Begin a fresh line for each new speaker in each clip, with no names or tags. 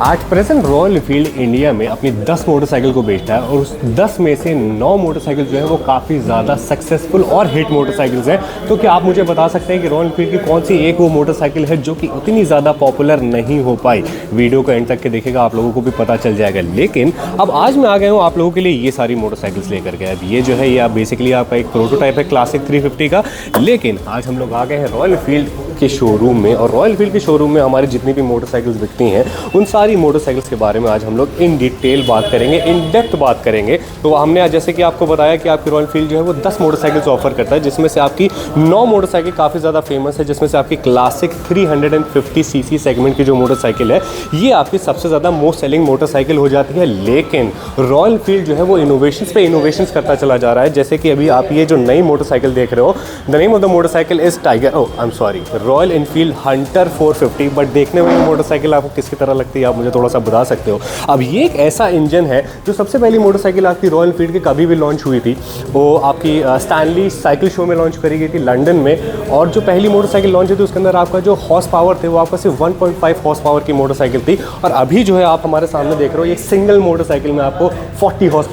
आज present royal Enfield India में अपनी 10 मोटरसाइकिल को बेचता है और उस 10 में से 9 मोटरसाइकिल जो है वो काफ़ी ज़्यादा सक्सेसफुल और हिट मोटरसाइकिल्स हैं। तो क्या आप मुझे बता सकते हैं कि रॉयल एनफील्ड की कौन सी एक वो मोटरसाइकिल है जो कि उतनी ज़्यादा पॉपुलर नहीं हो पाई? वीडियो को एंड तक के देखेगा, आप लोगों को भी पता चल जाएगा। लेकिन अब आज मैं आ गया हूँ आप लोगों के लिए ये सारी मोटरसाइकिल्स लेकर के। अब ये जो है ये आप बेसिकली आपका एक प्रोटोटाइप है क्लासिक 350 का, लेकिन आज हम लोग आ गए हैं रॉयल एनफील्ड के शोरूम में। और रॉयल एनफील्ड के शोरूम में हमारी जितनी भी मोटरसाइकिल्स बिकती हैं उन सारी मोटरसाइकिल्स के बारे में आज हम लोग इन डिटेल बात करेंगे, इन डेप्थ बात करेंगे। तो हमने आज जैसे कि आपको बताया कि आपकी रॉयल एनफील्ड जो है वो 10 मोटरसाइकिल्स ऑफर करता है, जिसमें से आपकी 9 मोटरसाइकिल काफ़ी ज़्यादा फेमस है, जिसमें से आपकी क्लासिक 350 सीसी सेगमेंट की जो मोटरसाइकिल है ये आपकी सबसे ज़्यादा मोस्ट सेलिंग मोटरसाइकिल हो जाती है। लेकिन रॉयल एनफील्ड जो है वो इनोवेशंस पे इनोवेशंस करता चला जा रहा है। जैसे कि अभी आप ये जो नई मोटरसाइकिल देख रहे हो, the name of the motorcycle is tiger, I am sorry, royal Enfield Hunter 450। But देखने में ये मोटरसाइकिल आपको किसकी तरह लगती है आप मुझे थोड़ा सा बता सकते हो? अब ये एक ऐसा इंजन है जो सबसे पहली मोटरसाइकिल आपकी रॉयल एनफील्ड की कभी भी लॉन्च हुई थी, वो आपकी स्टैनली साइकिल शो में लॉन्च करी गई थी लंदन में। और जो पहली मोटरसाइकिल लॉन्च हुई थी उसके अंदर आपका जो हॉर्स पावर थे वो आपका सिर्फ 1.5 हॉर्स पावर की मोटरसाइकिल थी। और अभी जो है आप हमारे सामने देख रहे हो ये सिंगल मोटरसाइकिल में आपको 40 हॉर्स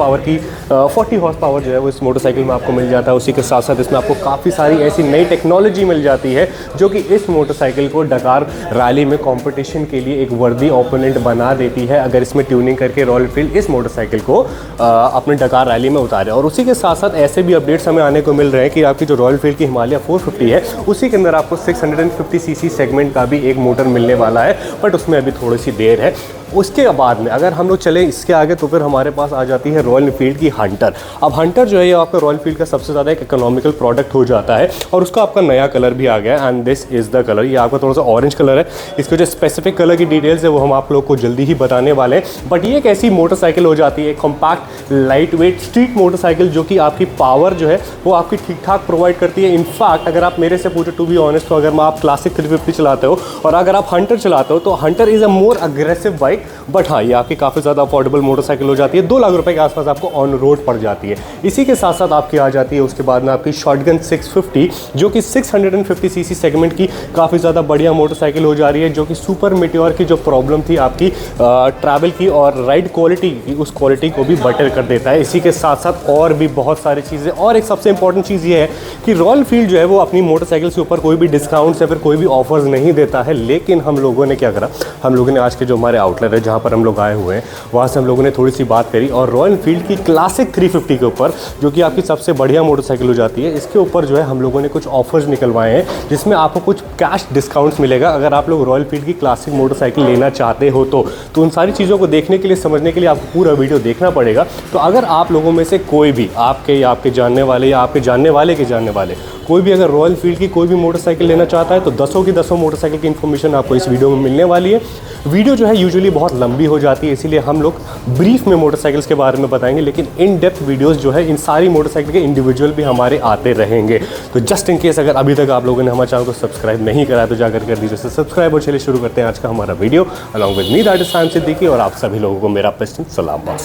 पावर जो है वो इस मोटरसाइकिल में आपको मिल जाता है। उसी के साथ साथ इसमें आपको काफ़ी सारी ऐसी नई टेक्नोलॉजी मिल जाती है जो कि इस मोटरसाइकिल को डकार रैली में कंपटीशन के लिए एक वर्दी ओपोनेंट बना देती है, अगर इसमें ट्यूनिंग करके रॉयल एनफील्ड इस मोटरसाइकिल को अपने डकार रैली में उतारे। और उसी के साथ साथ ऐसे भी अपडेट्स हमें आने को मिल रहे हैं कि आपकी जो रॉयल एनफील्ड की हिमालय 450 है उसी के अंदर आपको 650 सीसी सेगमेंट का भी एक मोटर मिलने वाला है, बट उसमें अभी थोड़ी सी देर है। उसके बाद में अगर हम लोग चले इसके आगे तो फिर हमारे पास आ जाती है रॉयल एनफील्ड की हंटर। अब हंटर जो है ये आपका रॉयल एनफील्ड का सबसे ज़्यादा एक इकोनॉमिकल प्रोडक्ट हो जाता है और उसका आपका नया कलर भी आ गया है, and this is the colour. ये आपका थोड़ा सा ऑरेंज कलर है। इसके जो स्पेसिफिक कलर की डिटेल्स है वो हम आप लोग को जल्दी ही बताने वाले हैं। बट ये एक ऐसी मोटरसाइकिल हो जाती है, compact light weight street motorcycle, जो कि आपकी पावर जो है वो आपकी ठीक ठाक प्रोवाइड करती है। इनफैक्ट अगर आप मेरे से पूछो टू बी ऑनेस्ट, तो अगर आप क्लासिक 350 चलाते हो और अगर आप हंटर चलाते हो तो Hunter is a more aggressive bike, but हाँ ये आपकी काफ़ी ज़्यादा अफोर्डेबल मोटरसाइकिल हो जाती है। 2 लाख रुपए के आसपास आपको ऑन रोड पड़ जाती है। इसी के साथ साथ आपकी आ जाती है उसके बाद में आपकी शॉटगन 650, जो कि 650 सीसी सेगमेंट की काफ़ी ज़्यादा बढ़िया मोटरसाइकिल हो जा रही है, जो कि सुपर मेटियोर की जो प्रॉब्लम थी आपकी ट्रैवल की और राइड क्वालिटी की, उस क्वालिटी को भी बेटर कर देता है। इसी के साथ साथ और भी बहुत सारी चीज़ें। और एक सबसे इंपॉर्टेंट चीज़ ये है कि रॉयल एनफील्ड जो है वो अपनी मोटरसाइकिल के ऊपर कोई भी डिस्काउंट्स या फिर कोई भी ऑफर्स नहीं देता है। लेकिन हम लोगों ने क्या करा, हम लोगों ने आज के जो हमारे आउटलेट है जहाँ पर हम लोग आए हुए हैं वहाँ से हम लोगों ने थोड़ी सी बात करी और रॉयल एनफील्ड की क्लासिक 350 के ऊपर, जो कि आपकी सबसे बढ़िया मोटरसाइकिल हो जाती है, इसके ऊपर जो है हम लोगों ने कुछ ऑफर्स निकलवाए हैं जिसमें आपको कुछ कैश डिस्काउंट्स मिलेगा अगर आप लोग रॉयल एनफील्ड की क्लासिक मोटरसाइकिल लेना चाहते हो तो उन सारी चीज़ों को देखने के लिए, समझने के लिए आपको पूरा वीडियो देखना पड़ेगा। तो अगर आप लोगों में से कोई भी आपके या आपके जानने वाले या आपके जानने वाले के जानने वाले कोई भी अगर रॉयल एनफील्ड की कोई भी मोटरसाइकिल लेना चाहता है तो 10 की 10 मोटरसाइकिल की इन्फॉर्मेशन आपको इस वीडियो में मिलने वाली है। वीडियो जो है यूजुअली बहुत लंबी हो जाती है, इसीलिए हम लोग ब्रीफ में मोटरसाइकिल्स के बारे में बताएंगे, लेकिन इन डेप्थ वीडियोस जो है इन सारी मोटरसाइकिल के इंडिविजुअल भी हमारे आते रहेंगे। तो जस्ट इन केस अगर अभी तक आप लोगों ने हमारे चैनल को सब्सक्राइब नहीं करा तो जाकर कर दीजिए सब्सक्राइब। और चलिए शुरू करते हैं आज का हमारा वीडियो। Along with me that is Saim Siddiqui और आप सभी लोगों को मेरा प्रेस्टन सलाम।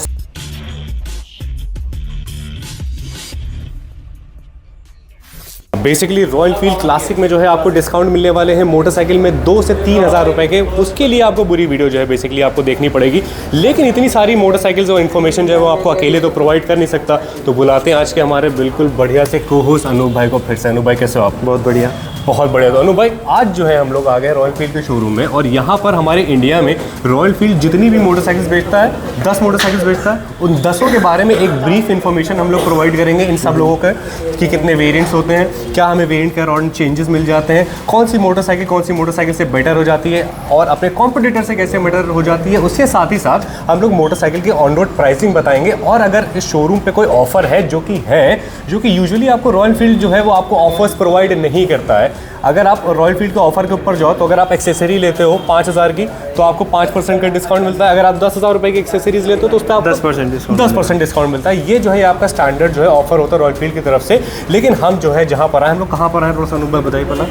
बेसिकली रॉयल एनफील्ड क्लासिक में जो है आपको डिस्काउंट मिलने वाले हैं मोटरसाइकिल में 2 से 3 हज़ार रुपए के। उसके लिए आपको पूरी वीडियो जो है बेसिकली आपको देखनी पड़ेगी, लेकिन इतनी सारी मोटरसाइकिल्स और इन्फॉर्मेशन जो है वो आपको अकेले तो प्रोवाइड कर नहीं सकता। तो बुलाते हैं आज के हमारे बिल्कुल बढ़िया से को-होस्ट अनूप भाई को फिर से। अनूप भाई कैसे हो आप?
बहुत बढ़िया,
बहुत बढ़िया। तो अनूप भाई आज जो है हम लोग आ गए रॉयल एनफील्ड के शोरूम में और यहाँ पर हमारे इंडिया में रॉयल एनफील्ड जितनी भी मोटरसाइकिल्स बेचता है, 10 मोटरसाइकिल्स बेचता है, उन 10 के बारे में एक ब्रीफ इन्फॉर्मेशन हम लोग प्रोवाइड करेंगे इन सब लोगों का, कि कितने वेरिएंट्स होते हैं, क्या हमें वेरिएंट के अराउंड चेंजेस मिल जाते हैं, कौन सी मोटरसाइकिल से बेटर हो जाती है और अपने कॉम्पिटिटर से कैसे बेटर हो जाती है। उसके साथ ही साथ हम लोग मोटरसाइकिल की ऑन रोड प्राइसिंग बताएंगे। और अगर इस शोरूम पे कोई ऑफर है जो कि यूजुअली आपको रॉयल एनफील्ड जो है वो आपको ऑफर्स प्रोवाइड नहीं करता है। अगर आप रॉयल एनफील्ड के ऑफर के ऊपर जाओ तो अगर आप एक्सेसरी लेते हो 5000 की तो आपको 5% का डिस्काउंट मिलता है। अगर आप 10,000 रुपए की एक्सेसरीज लेते हो तो उस पर आप 10% डिस्काउंट मिलता है। ये जो है आपका स्टैंडर्ड जो है ऑफर होता है रॉयल एनफील्ड की तरफ से। लेकिन हम जो है जहाँ पर आए, हम लोग कहाँ पर आए थोड़ा सा अनूप भाई बताइए पहला।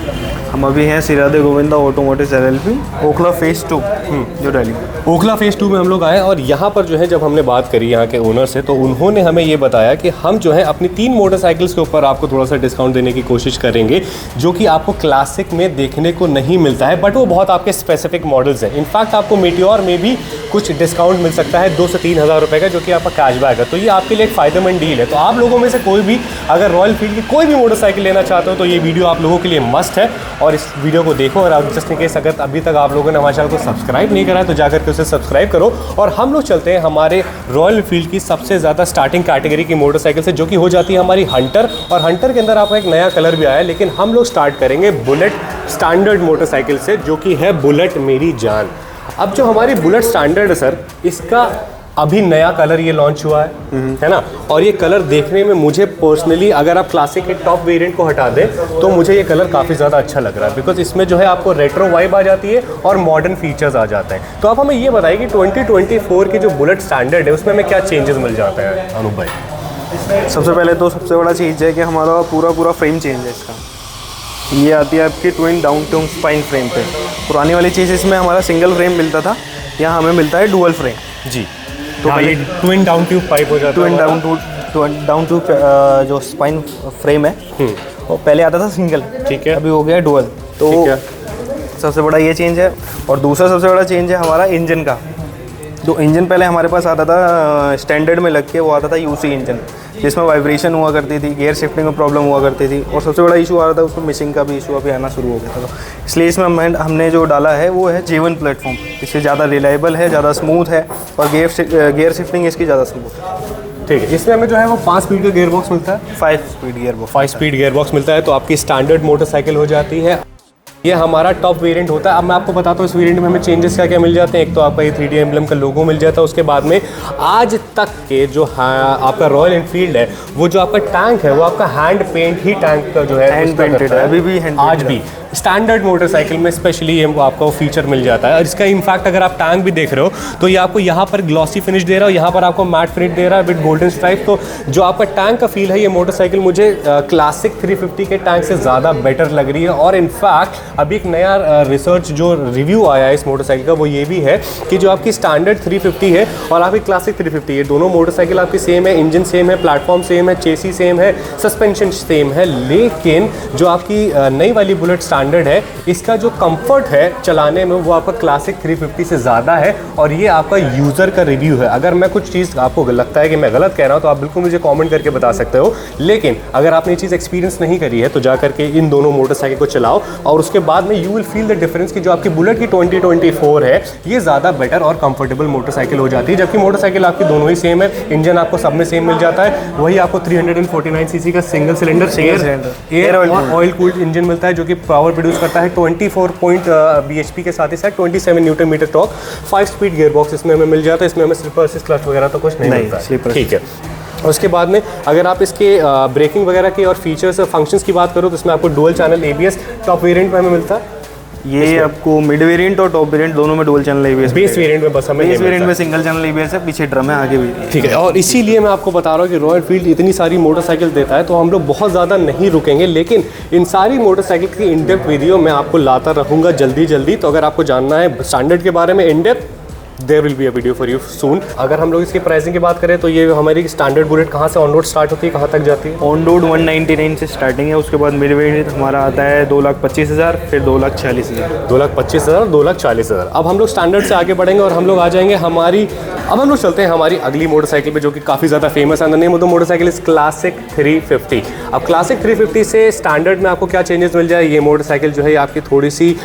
हम अभी हैं Shri Radhe Govinda automotives LLP, Okhla phase 2 new Delhi.
Okhla phase 2 में हम लोग आए और यहाँ पर जो है जब हमने बात करी यहाँ के ओनर से तो उन्होंने हमें ये बताया कि हम जो है अपनी 3 मोटरसाइकिल्स के ऊपर आपको थोड़ा सा डिस्काउंट देने की कोशिश करेंगे, जो कि आपको क्लासिक में देखने को नहीं मिलता है, बट वो बहुत आपके स्पेसिफिक मॉडल्स हैं। इनफैक्ट इनफैक्ट आपको मीटियोर में भी कुछ डिस्काउंट मिल सकता है 2 से 3 हज़ार रुपये का, जो कि आपका कैशबैक है। तो ये आपके लिए एक फ़ायदेमंद डील है। तो आप लोगों में से कोई भी अगर रॉयल एनफील्ड की कोई भी मोटरसाइकिल लेना चाहते हो तो ये वीडियो आप लोगों के लिए मस्ट है, और इस वीडियो को देखो। और आप जस्ट इन केस अगर अभी तक आप लोगों ने हमारे चैनल को सब्सक्राइब नहीं करा है तो जाकर के उसे सब्सक्राइब करो। और हम लोग चलते हैं हमारे रॉयल एनफील्ड की सबसे ज़्यादा स्टार्टिंग कैटेगरी की मोटरसाइकिल से, जो कि हो जाती है हमारी हंटर। और हंटर के अंदर आपका एक नया कलर भी आया है, लेकिन हम लोग स्टार्ट करेंगे बुलेट स्टैंडर्ड मोटरसाइकिल से, जो कि है बुलेट मेरी जान। अब जो हमारी बुलेट स्टैंडर्ड है सर, इसका अभी नया कलर ये लॉन्च हुआ है ना। और ये कलर देखने में मुझे पर्सनली, अगर आप क्लासिक के टॉप वेरिएंट को हटा दें तो मुझे ये कलर काफ़ी ज़्यादा अच्छा लग रहा है, बिकॉज इसमें जो है आपको रेट्रो वाइब आ जाती है और मॉडर्न फीचर्स आ जाते हैं। तो आप हमें ये बताइए कि 2024 की जो बुलेट स्टैंडर्ड है उसमें हमें क्या चेंजेस मिल जाते हैं अनूप भाई?
सबसे पहले तो सबसे बड़ा चीज़ है कि हमारा पूरा फ्रेम चेंज है इसका। ये आती है आपकी twin down tune spine frame पे। पुरानी वाली चीज़ इसमें हमारा सिंगल फ्रेम मिलता था, यहाँ हमें मिलता है डुअल फ्रेम।
जी, तो हाँ, ये ट्विन डाउन ट्यूब पाइप हो जाता है।
ट्विन डाउन ट्यूब जो स्पाइन फ्रेम है वो पहले आता था सिंगल,
ठीक है,
अभी हो गया डुअल। तो सबसे बड़ा ये चेंज है। और दूसरा सबसे बड़ा चेंज है हमारा इंजन का। जो इंजन पहले हमारे पास आता था स्टैंडर्ड में लग के, वो आता था यूसी इंजन, जिसमें वाइब्रेशन हुआ करती थी, गियर शिफ्टिंग में प्रॉब्लम हुआ करती थी, और सबसे बड़ा इशू आ रहा था उसमें मिसिंग का भी इशू अभी आना शुरू हो गया था। इसलिए इसमें हमने जो डाला है वो है J1 प्लेटफॉर्म। इससे ज़्यादा रिलायबल है, ज़्यादा स्मूथ है, और गियर शिफ्टिंग इसकी ज़्यादा स्मूथ है।
ठीक है, इसमें हमें जो है वो 5 स्पीड का गियर बॉक्स मिलता है,
5 speed gear box,
5 speed gear box मिलता है। तो आपकी स्टैंडर्ड मोटरसाइकिल हो जाती है। ये हमारा टॉप वेरिएंट होता है। अब मैं आपको बताता हूँ इस वेरिएंट में हमें चेंजेस क्या क्या मिल जाते हैं। एक तो आपका ये 3D एम्बलम का लोगो मिल जाता है। उसके बाद में आज तक के जो आपका रॉयल एनफील्ड है, वो जो आपका टैंक है वो आपका हैंड पेंट ही टैंक का जो है
हैंड पेंटेड है, अभी भी हैंड
आज भी स्टैंडर्ड मोटरसाइकिल में स्पेशली ये आपका वो फीचर मिल जाता है। और इसका इनफैक्ट अगर आप टैंक भी देख रहे हो तो ये आपको यहाँ पर ग्लॉसी फिनिश दे रहा है, यहाँ पर आपको मैट फिनिश दे रहा है विद गोल्डन स्ट्राइप। तो जो आपका टैंक का फील है, ये मोटरसाइकिल मुझे क्लासिक 350 के टैंक से ज़्यादा बेटर लग रही है। और इनफैक्ट अभी एक नया रिसर्च जो रिव्यू आया है इस मोटरसाइकिल का, वो ये भी है कि जो आपकी स्टैंडर्ड 350 है और आपकी क्लासिक 350 है, दोनों मोटरसाइकिल आपकी सेम है, इंजन सेम है, प्लेटफॉर्म सेम है, चेसी सेम है, सस्पेंशन सेम है। लेकिन जो आपकी नई वाली बुलेट स्टैंडर्ड है, इसका जो कंफर्ट है चलाने में वो आपका क्लासिक 350 से ज़्यादा है। और ये आपका यूज़र का रिव्यू है। अगर मैं कुछ चीज़ आपको लगता है कि मैं गलत कह रहा हूँ तो आप बिल्कुल मुझे कमेंट करके बता सकते हो। लेकिन अगर आपने ये चीज़ एक्सपीरियंस नहीं करी है तो जा करके इन दोनों मोटरसाइकिल को चलाओ, और उसके बाद में you will feel the difference कि जो आपकी बुलेट की 2024 है ये ज़्यादा बेटर और कंफर्टेबल मोटरसाइकिल हो जाती है। जबकि मोटरसाइकिल आपकी दोनों ही सेम है, इंजन आपको सब में सेम मिल जाता है। वही आपको 349 सीसी का सिंगल सिलेंडर एयर और ऑयल कूल्ड इंजन मिलता है, जो कि पावर प्रोड्यूस करता है 24 bhp के साथ ही साथ 27 newton metre torque. 5 speed gear box इसमें हमें मिल जाता है। इसमें हमें स्लिपर असिस्ट क्लच वगैरह तो कुछ नहीं मिलता है, ठीक है। और उसके बाद में अगर आप इसके ब्रेकिंग वगैरह की और फीचर्स फंक्शंस की बात करो तो इसमें आपको dual channel ABS top variant में हमें मिलता है।
ये आपको मिड वेरिएंट और टॉप वेरिएंट दोनों में dual channel ABS।
Base variant में बस हमें,
बेस वेरिएंट में सिंगल चैनल ABS है, पीछे ड्रम है, आगे भी,
ठीक है। और इसीलिए मैं आपको बता रहा हूँ कि रॉयल एनफील्ड इतनी सारी मोटरसाइकिल देता है तो हम लोग बहुत ज़्यादा नहीं रुकेंगे, लेकिन इन सारी मोटरसाइकिल की इन डेप्थ वीडियो मैं आपको लाता रहूँगा जल्दी। तो अगर आपको जानना है स्टैंडर्ड के बारे में in depth, there will be a video for you soon. अगर हम लोग इसकी प्राइसिंग की बात करें तो ये हमारी स्टैंडर्ड बुलेट कहाँ से ऑन रोड स्टार्ट होती है, कहाँ तक जाती है?
ऑन रोड 199 से स्टार्टिंग है। उसके बाद मिड वेरिएंट हमारा आता है 2,25,000, फिर 2,40,000,
2,25,000, 2,40,000। अब हम लोग स्टैंडर्ड से आगे बढ़ेंगे और हम लोग आ जाएंगे अब हम लोग चलते हैं हमारी अगली मोटरसाइकिल पे, जो कि काफ़ी ज़्यादा फेमस है। The name of the motorcycle is classic 350। अब क्लासिक 350 से स्टैंडर्ड में आपको क्या चेंजेस मिल जाए? ये मोटरसाइकिल जो है आपकी थोड़ी सी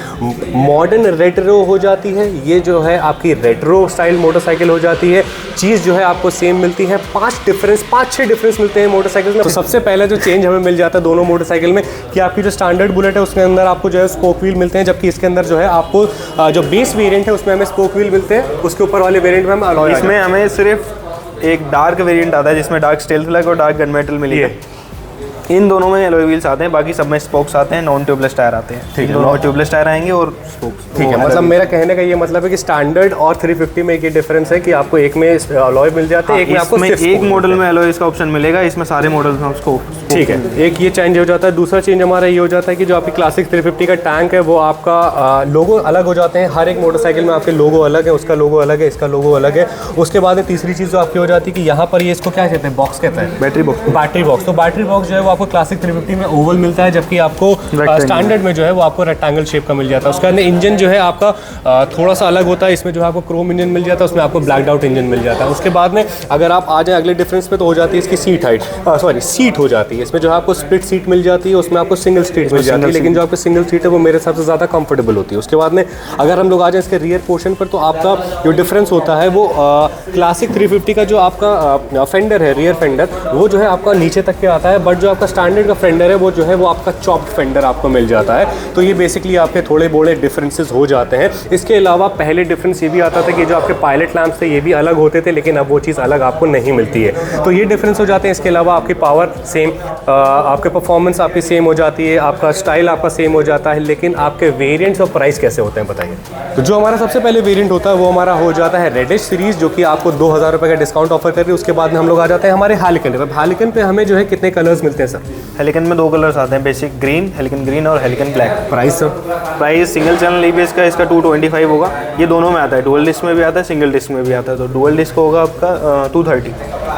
मॉडर्न रेट्रो हो जाती है। ये जो है आपकी रेट्रो स्टाइल मोटरसाइकिल हो जाती है। चीज़ जो है आपको सेम मिलती है। 5-6 डिफरेंस मिलते हैं मोटरसाइकिल में। तो सबसे पहले जो चेंज हमें मिल जाता है दोनों मोटरसाइकिल में कि आपकी जो स्टैंडर्ड बुलेट है उसके अंदर आपको जो है स्पोक व्हील मिलते हैं, जबकि इसके अंदर जो है आपको जो बेस वेरिएंट है उसमें हमें स्पोक व्हील मिलते हैं। उसके ऊपर वाले वेरिएंट में हम अलॉय,
इसमें हमें सिर्फ एक डार्क वेरिएंट आता है जिसमें डार्क स्टेल्थ फ्लैग और डार्क गन मेटल मिली है। इन दोनों में एलॉय व्हील्स आते हैं, बाकी सब में स्पोक्स आते हैं, नॉन ट्यूबलेस टायर आते हैं। ठीक है, दोनों ट्यूबलेस टायर आएंगे और स्पोक्स,
ठीक है। मतलब मेरा कहने का ये मतलब है कि स्टैंडर्ड और 350 में ये डिफरेंस है कि आपको एक में एलॉय मिल जाते हैं, एक में आपको
एक मॉडल में एलॉय का ऑप्शन मिलेगा, इसमें सारे मॉडल्स में आपको,
ठीक है। एक ये चेंज हो जाता है। दूसरा चेंज हमारा ये हो जाता है कि जो आपकी क्लासिक 350 का टैंक है वो आपका लोगो अलग हो जाते हैं। हर एक मोटरसाइकिल में आपके लोगो अलग है, उसका लोगो अलग है, इसका लोगो अलग है। उसके बाद तीसरी चीज़ जो आपकी हो जाती है कि यहाँ पर ये इसको क्या कहते हैं, बॉक्स कहते हैं,
बैटरी बॉक्स।
तो बैटरी बॉक्स जो है वो आपको क्लासिक 350 में ओवल मिलता है, जबकि आपको स्टैंडर्ड में जो है वो आपको रेक्टेंगल शेप का मिल जाता है। उसके अंदर इंजन जो है आपका थोड़ा सा अलग होता है, इसमें जो है आपको क्रोम इंजन मिल जाता है, उसमें आपको ब्लैक आउट इंजन मिल जाता है। उसके बाद में अगर आप आ जाए अगले डिफरेंस पे तो हो जाती है इसकी सीट हाइट, सॉरी सीट हो जाती है। इसमें जो है आपको स्प्लिट सीट मिल जाती है, उसमें आपको सिंगल सीट मिल जाती है, लेकिन जो आपको सिंगल सीट है वो मेरे हिसाब से ज़्यादा कंफर्टेबल होती है। उसके बाद में अगर हम लोग आ जाए इसके रियर पोर्शन पर तो आपका जो डिफरेंस होता है वो क्लासिक 350 का जो आपका फेंडर है, रियर फेंडर, वो जो है आपका नीचे तक के आता है, बट जो आपका स्टैंडर्ड का फेंडर है वो जो है वो आपका चॉप्ड फेंडर आपको मिल जाता है। तो ये बेसिकली आपके थोड़े बड़े डिफरेंसेस हो जाते हैं। इसके अलावा पहले डिफरेंस ये भी आता था कि जो आपके पायलट लैंप्स थे ये भी अलग होते थे, लेकिन अब वो चीज़ अलग आपको नहीं मिलती है। तो ये डिफरेंस हो जाते हैं। इसके अलावा आपकी पावर सेम, आपके परफॉर्मेंस आपकी सेम हो जाती है, आपका स्टाइल आपका सेम हो जाता है, लेकिन आपके वेरिएंट्स और प्राइस कैसे होते हैं बताइए। तो जो हमारा सबसे पहले वेरिएंट होता है वो हमारा हो जाता है रेडिश सीरीज, जो कि आपको 2000 रुपये का डिस्काउंट ऑफर कर रही है। उसके बाद में हम लोग आ जाते हैं हमारे हेलिकन पे। हेलिकन पे हमें जो है कितने कलर्स मिलते हैं सर?
हेलिकन में 2 कलर्स आते हैं, बेसिक ग्रीन, हेलिकन ग्रीन और हेलिकन black.
Price sir?
Price single channel EBS का इसका 225 होगा। ये दोनों में आता है, डुअल डिस्क में भी आता है, सिंगल डिस्क में भी आता है। तो डुअल डिस्क होगा आपका 230,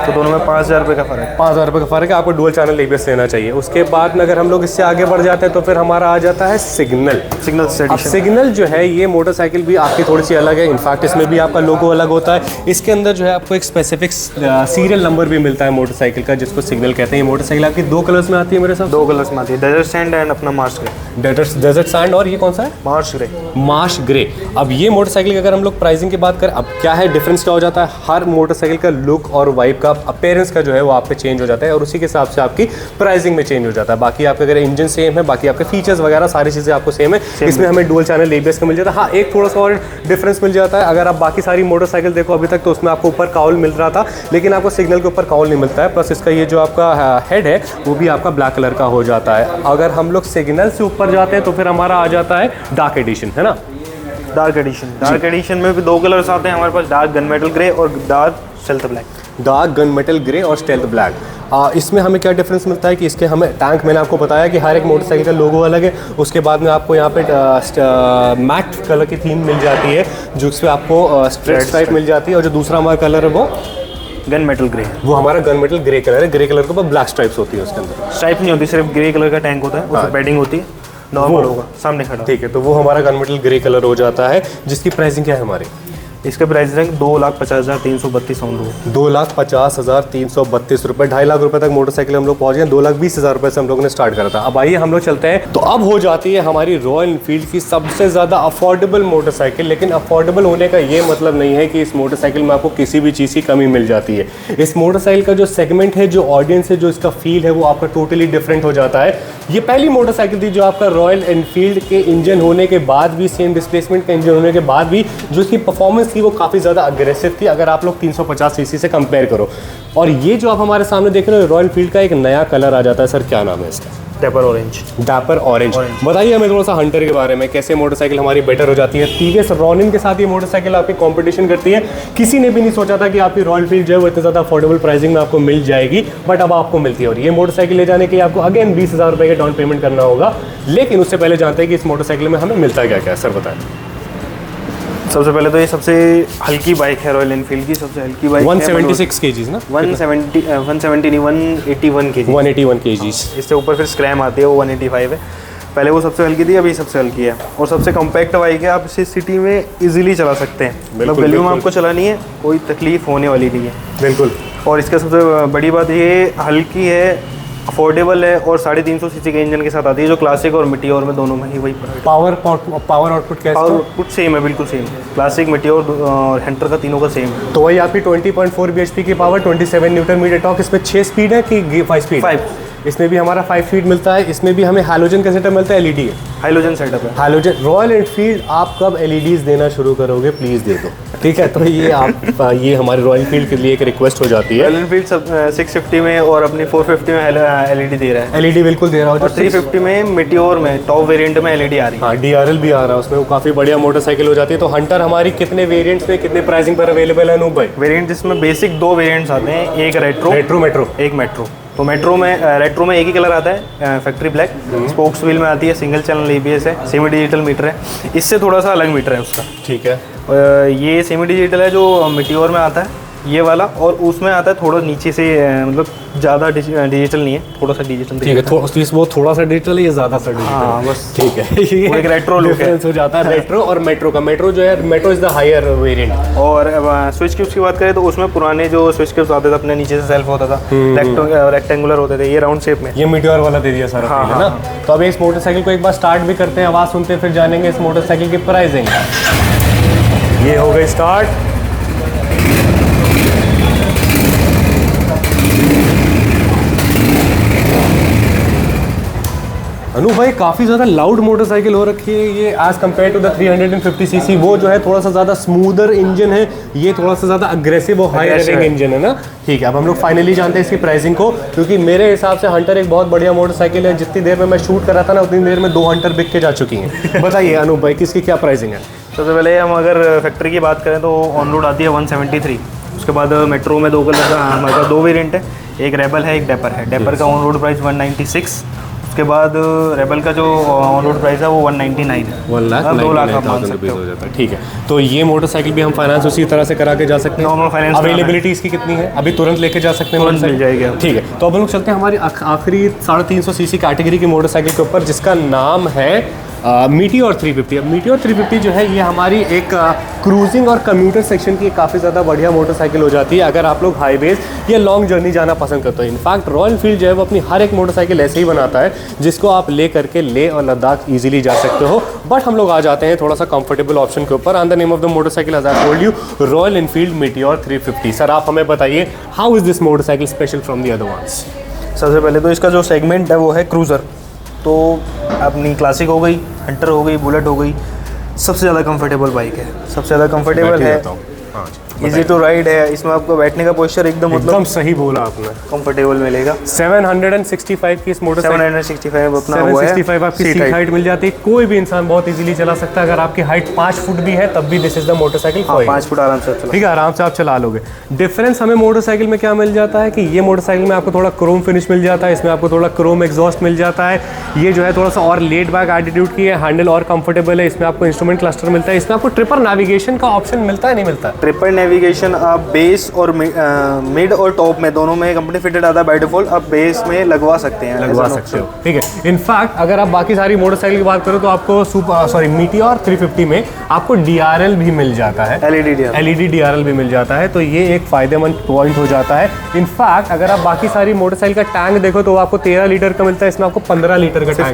तो दोनों में 5000 रुपये का फ़र्क है।
5000 रुपये का फ़र्क है, आपको डुअल चैनल EBS लेना चाहिए। उसके बाद में अगर हम लोग इससे आगे बढ़ जाते हैं तो फिर हमारा आ जाता है सिग्नल।
सिग्नल
सिग्नल जो है ये मोटरसाइकिल भी आपकी थोड़ी सी अलग है। इनफैक्ट इसमें भी आपका लोगो अलग होता है। इसके अंदर जो है आपको एक स्पेसिफिक सीरियल नंबर भी मिलता है मोटरसाइकिल का, जिसको सिग्नल कहते हैं। ये मोटरसाइकिल आपकी 2 कलर्स में आती है मेरे साथ?
2 कलर्स में आती है, डेजर्ट सैंड एंड अपना मार्श ग्रे।
डेजर्ट सैंड, और ये कौन सा है?
Marsh grey.
Marsh grey. अब ये मोटरसाइकिल की अगर हम लोग प्राइसिंग की बात करें, अब क्या है डिफरेंस क्या हो जाता है, हर मोटरसाइकिल का लुक और वाइब का अपीयरेंस का जो है वो आप पे चेंज हो जाता है, और उसी के हिसाब से आपकी प्राइसिंग में चेंज हो जाता है। बाकी आपके अगर इंजन सेम है, बाकी आपके फीचर्स वगैरह सारी चीज़ें आपको सेम है। इसमें हमें डुअल चैनल EBS का मिल जाता है। हाँ, एक थोड़ा सा और डिफरेंस मिल जाता है। अगर आप बाकी सारी मोटरसाइकिल देखो अभी तक तो उसमें आपको ऊपर काउल मिल रहा था, लेकिन आपको सिग्नल के ऊपर काउल नहीं मिलता है। प्लस इसका ये जो आपका हेड है वो भी आपका ब्लैक कलर का हो जाता है। अगर हम लोग सिग्नल से ऊपर जाते हैं तो फिर हमारा आ जाता है डार्क एडिशन, है ना?
डार्क एडिशन में भी 2 कलर्स आते हैं हमारे पास, डार्क गन मेटल ग्रे और dark stealth black.
Dark gun metal grey और स्टेल्थ ब्लैक। इसमें हमें क्या डिफरेंस मिलता है कि इसके हमें टैंक, मैंने आपको बताया कि हर एक मोटरसाइकिल का लोगो अलग है। उसके बाद में आपको यहाँ पे मैट कलर की थीम मिल जाती है, जिसमें आपको स्ट्रेट स्ट्राइप मिल जाती है, और जो दूसरा हमारा कलर है वो
गन मेटल ग्रे,
वो हमारा गन मेटल ग्रे कलर है। ग्रे कलर के ऊपर ब्लैक स्ट्राइप्स होती है, उसके अंदर
स्ट्राइप नहीं होती, सिर्फ ग्रे कलर का टैंक होता है, उसमें पैडिंग होती है, नॉर्मल होगा सामने खड़ा।
ठीक है, तो वो हमारा गन मेटल ग्रे कलर हो जाता है, जिसकी प्राइसिंग क्या है हमारी?
इसका प्राइस रैंक 2,50,332 ऑन रोड।
2,50,332 रुपये। 2.5 लाख रुपए तक मोटरसाइकिल हम लोग पहुंच गए। 2,20,000 रुपये से हम लोगों ने स्टार्ट करा था। अब आइए हम लोग चलते हैं, तो अब हो जाती है हमारी रॉयल एनफील्ड की सबसे ज़्यादा अफोर्डेबल मोटरसाइकिल। लेकिन अफोर्डेबल होने का ये मतलब नहीं है कि इस मोटरसाइकिल में आपको किसी भी चीज़ की कमी मिल जाती है। इस मोटरसाइकिल का जो सेगमेंट है, जो ऑडियंस है, जो इसका फील है, वो आपका टोटली डिफरेंट हो जाता है। ये पहली मोटरसाइकिल थी जो आपका रॉयल एनफील्ड के इंजन होने के बाद भी, सेम डिस्प्लेसमेंट का इंजन होने के बाद भी, जो इसकी परफॉर्मेंस थी वो काफ़ी ज़्यादा अग्रेसिव थी, अगर आप लोग 350 सीसी से कंपेयर करो। और ये जो आप हमारे सामने देख रहे हो रॉयल एनफील्ड का एक नया कलर आ जाता है। सर क्या नाम है इसका?
Dapper orange.
Dapper orange. बताइए हमें थोड़ा सा हंटर के बारे में, कैसे मोटरसाइकिल हमारी बेटर हो जाती है। टीवीएस रॉनिन के साथ ये मोटरसाइकिल आपकी कंपटीशन करती है। किसी ने भी नहीं सोचा था कि आपकी रॉयल एनफील्ड जो है वो इतनी ज़्यादा अफोर्डेबल प्राइसिंग में आपको मिल जाएगी, बट अब आपको मिलती है। और ये मोटरसाइकिल ले जाने के लिए आपको अगेन 20,000 रुपये का डाउन पेमेंट करना होगा। लेकिन उससे पहले जानते हैं कि इस मोटरसाइकिल में हमें मिलता क्या क्या है। सर बताएं।
सबसे पहले तो ये सबसे हल्की बाइक है रॉयल एनफील्ड की, सबसे हल्की बाइक
176 kgs ना?
170 नहीं 181 kg।
181 kgs।
इससे ऊपर फिर स्क्रैम आती है, वो 185 है। पहले वो सबसे हल्की थी, अभी सबसे हल्की है और सबसे कॉम्पैक्ट बाइक है। आप इसे सिटी में इजीली चला सकते हैं, मतलब गलियों में आपको चलानी है, कोई तकलीफ होने वाली नहीं है।
बिल्कुल।
और इसका सबसे बड़ी बात ये हल्की है, अफोर्डेबल है और 350 सीसी के इंजन के साथ आती है, जो क्लासिक और मिटियोर में दोनों में ही वही
पावर आउटपुट कैसे?
पावर आउटपुट सेम है, बिल्कुल सेम। क्लासिक, मिटियोर और हंटर का तीनों का सेम है।
तो वही आपकी 20.4 bhp की पावर, 27 न्यूटन मीटर टॉर्क। इसमें 6 स्पीड है कि 5 स्पीड?
5।
इसमें भी हमारा 5 स्पीड मिलता है। इसमें भी हमें हैलोजन का सेटअप मिलता है, LED है,
हाइलोजन सेटअप है।
हैलोजन। रॉयल एनफील्ड आप कब LEDs देना शुरू करोगे? प्लीज़ दे दो, ठीक है? तो ये आप ये हमारे रॉयल एनफील्ड के लिए एक रिक्वेस्ट हो जाती है।
रॉयल एनफील्ड 650 में और अपनी 450 में LED दे रहा है।
LED बिल्कुल दे रहा है।
और 350 में मिटियोर में टॉप वेरिएंट में LED आ रही है।
हाँ, DRL भी आ रहा है उसमें, वो काफ़ी बढ़िया मोटरसाइकिल हो जाती है। तो हंटर हमारी कितने वेरिएंट्स में, कितने प्राइसिंग पर अवेलेबल है अनूप भाई?
वेरिएंट इसमें बेसिक 2 वेरिएंट्स आते हैं, एक रेट्रो
मेट्रो,
एक मेट्रो। तो रेट्रो में एक ही कलर आता है, फैक्ट्री ब्लैक। स्पोक्स व्हील में आती है, सिंगल चैनल ABS है, सेमी डिजिटल मीटर है। इससे थोड़ा सा अलग मीटर है उसका,
ठीक है।
ये सेमी डिजिटल है जो मिटियोर में आता है, ये वाला, और उसमें आता है थोड़ा नीचे से मतलब ज़्यादा डिजिटल नहीं है, थोड़ा सा डिजिटल।
ठीक है, वो थोड़ा सा डिजिटल है, ये ज़्यादा सा डिजिटल।
हाँ बस
ठीक है, ये
एक रेट्रो लुक है।
हो जाता है रेट्रो और मेट्रो का। मेट्रो जो है, metro is the higher variant.
और स्विच क्यूब्स की बात करें तो उसमें पुराने जो स्विच क्यूब्स आते थे अपने नीचे से सेल्फ होता था, रेक्टेंगुलर होते थे, ये राउंड शेप में।
ये मीटियोर वाला दे दिया सारा,
हाँ,
है ना। तो अब इस मोटरसाइकिल को एक बार स्टार्ट भी करते हैं, आवाज़ सुनते हैं, फिर जानेंगे इस मोटरसाइकिल की प्राइसिंग। ये हो गई स्टार्ट। अनु भाई, काफ़ी ज़्यादा लाउड मोटरसाइकिल हो रखी है ये as compare to the 350 CC. वो जो है थोड़ा सा ज़्यादा स्मूदर इंजन है, ये थोड़ा सा ज़्यादा अग्रेसिव और हाई रेविंग इंजन है ना। ठीक है, अब हम लोग फाइनली जानते हैं इसकी प्राइसिंग को, क्योंकि मेरे हिसाब से हंटर एक बहुत बढ़िया मोटरसाइकिल है। जितनी देर में मैं शूट कर रहा था ना, उतनी देर में 2 हंटर बिक के जा चुकी हैं। बताइए अनु भाई, किसकी क्या प्राइसिंग है?
सबसे पहले हम अगर फैक्ट्री की बात करें तो ऑन रोड आती है 173। उसके बाद मेट्रो में 2 कलर का हमारे पास 2 वेरिएंट है, एक रेबल है, एक डेपर है। डेपर का ऑन रोड प्राइस 196। उसके बाद रेबल का जो ऑन रोड प्राइस है वो 199 है।
1,99,000 हो जाता है। ठीक है, तो ये मोटरसाइकिल भी हम फाइनेंस उसी तरह से करा के जा सकते हैं।
नॉर्मल फाइनेंस
अवेलेबिलिटी इसकी कितनी है? अभी तुरंत लेके जा सकते हैं,
तुरंत मिल जाएगी।
ठीक है, तो अब हम लोग चलते हैं हमारी आखिरी 350 सीसी कैटेगरी की मोटरसाइकिल के ऊपर, जिसका नाम है मीटियोर 350। अब मीटियोर 350 जो है, ये हमारी एक क्रूजिंग और कम्यूटर सेक्शन की काफ़ी ज़्यादा बढ़िया मोटरसाइकिल हो जाती है अगर आप लोग हाईवेज या लॉन्ग जर्नी जाना पसंद करते हो। इनफैक्ट रॉयल एनफील्ड जो है वो अपनी हर एक मोटरसाइकिल ऐसे ही बनाता है जिसको आप ले करके ले और लद्दाख ईजिली जा सकते हो। बट हम लोग आ जाते हैं थोड़ा सा कंफर्टेबल ऑप्शन के ऊपर। The name of the motorcycle as I told you, Royal Enfield Meteor 350। Sir, आप हमें बताइए, how is this motorcycle special from the other ones?
सबसे पहले तो इसका जो सेगमेंट है वो है क्रूज़र। तो अपनी क्लासिक हो गई, हंटर हो गई, बुलेट हो गई, सबसे ज़्यादा कंफर्टेबल बाइक है, सबसे ज़्यादा कंफर्टेबल है, इजी टू राइड है। इसमें आपको बैठने का पोस्चर एकदम
सही बोला आपने,
कंफर्टेबल मिलेगा।
765 की इस मोटरसाइकिल,
765 अपना हुआ है,
765 आपकी सीट हाइट मिल जाती है। कोई भी इंसान बहुत इजीली चला सकता है। अगर आपकी हाइट 5 फुट भी है तब भी this is the motorcycle.
5 foot आराम से चला,
ठीक है, आराम से आप चला लोगे। डिफरेंस हमें मोटरसाइकिल में क्या मिल जाता है कि ये मोटरसाइकिल में आपको थोड़ा क्रोम फिनिश मिल जाता है, इसमें आपको थोड़ा क्रोम एग्जॉस्ट मिल जाता है। ये जो है थोड़ा सा और लेड बैक एटीट्यूड की है, हैंडल और कंफर्टेबल है। इसमें आपको इंस्ट्रूमेंट क्लस्टर मिलता है, इसमें आपको ट्रिपर नेविगेशन का ऑप्शन मिलता है, नहीं मिलता?
ट्रिपर नेविगेशन आप बेस और मिड और टॉप में दोनों में कंपनी फिटेड आता है बाय डिफॉल्ट। आप बेस में लगवा सकते हैं,
लगवा सकते हो। ठीक है, इनफैक्ट अगर आप बाकी सारी मोटरसाइकिल की बात करो तो आपको मीटियोर 350 में आपको DRL भी मिल जाता है, LED DRL भी मिल जाता है। तो ये एक फायदेमंद पॉइंट हो जाता है। इनफैक्ट अगर आप बाकी सारी मोटरसाइकिल का टैंक देखो तो आपको 13 लीटर का मिलता है, इसमें आपको 15 लीटर का टैंक,